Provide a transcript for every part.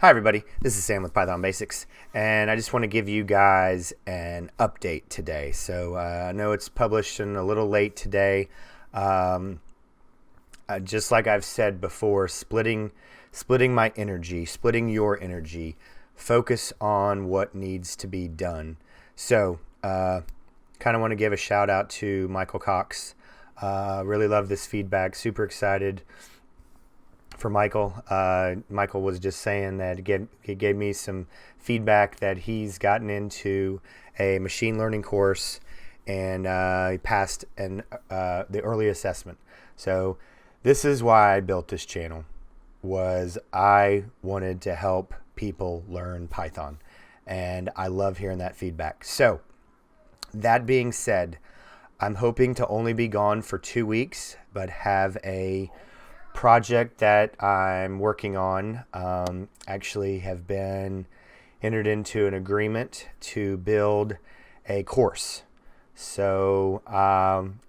Hi everybody, this is Sam with Python Basics, and I just want to give you guys an update today. So I know it's published in a little late today. Just like I've said before, splitting my energy, splitting your energy, focus on what needs to be done. So kind of want to give a shout out to Michael Cox. Really love this feedback, super excited for Michael. Michael was just saying that he gave me some feedback that he's gotten into a machine learning course and he passed the early assessment. So this is why I built this channel, was I wanted to help people learn Python, and I love hearing that feedback. So that being said, I'm hoping to only be gone for 2 weeks, but have a project that I'm working on. Actually have been entered into an agreement to build a course. So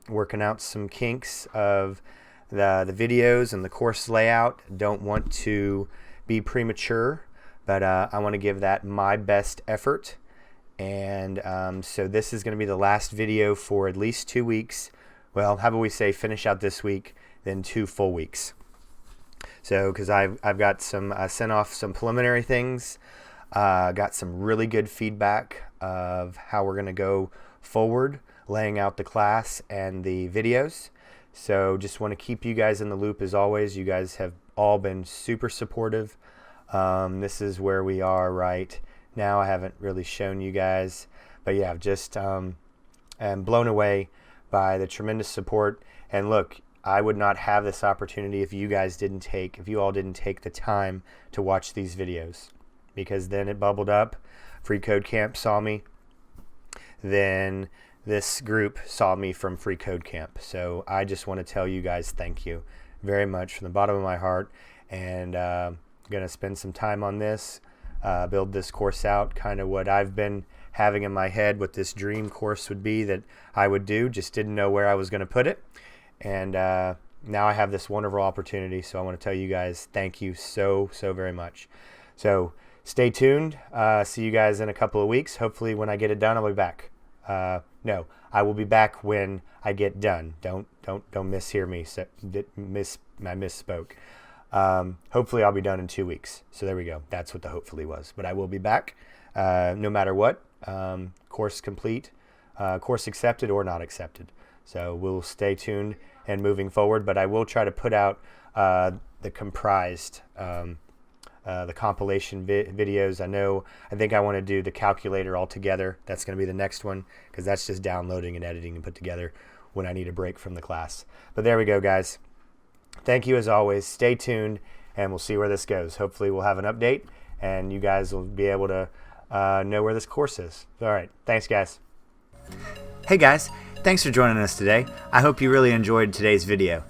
working out some kinks of the videos and the course layout. Don't want to be premature, but I want to give that my best effort. And so this is going to be the last video for at least 2 weeks. Well, how about we say finish out this week, then 2 full weeks. So because I've got some sent off some preliminary things, got some really good feedback of how we're going to go forward, laying out the class and the videos. So just want to keep you guys in the loop as always. You guys have all been super supportive. This is where we are right now. I haven't really shown you guys, but yeah, I've just am blown away by the tremendous support. And look, I would not have this opportunity if you all didn't take the time to watch these videos, because then it bubbled up. Free Code Camp saw me. Then this group saw me from Free Code Camp. So I just want to tell you guys thank you very much from the bottom of my heart. And I'm going to spend some time on this, build this course out, kind of what I've been having in my head, what this dream course would be that I would do. Just didn't know where I was going to put it. And now I have this wonderful opportunity, so I want to tell you guys thank you so very much. So stay tuned. See you guys in a couple of weeks. Hopefully when I get it done, I'll be back. No, I will be back when I get done. Don't mishear me. I misspoke. Hopefully I'll be done in 2 weeks. So there we go. That's what the hopefully was. But I will be back no matter what. Course complete, course accepted or not accepted. So we'll stay tuned and moving forward, but I will try to put out the comprised, the compilation videos. I think I want to do the calculator all together. That's going to be the next one, because that's just downloading and editing and put together when I need a break from the class. But there we go, guys. Thank you as always. Stay tuned, and we'll see where this goes. Hopefully we'll have an update, and you guys will be able to know where this course is. All right. Thanks, guys. Hey guys, thanks for joining us today. I hope you really enjoyed today's video.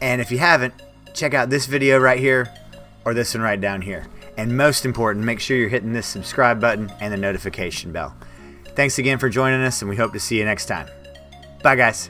And if you haven't, check out this video right here or this one right down here. And most important, make sure you're hitting this subscribe button and the notification bell. Thanks again for joining us, and we hope to see you next time. Bye guys.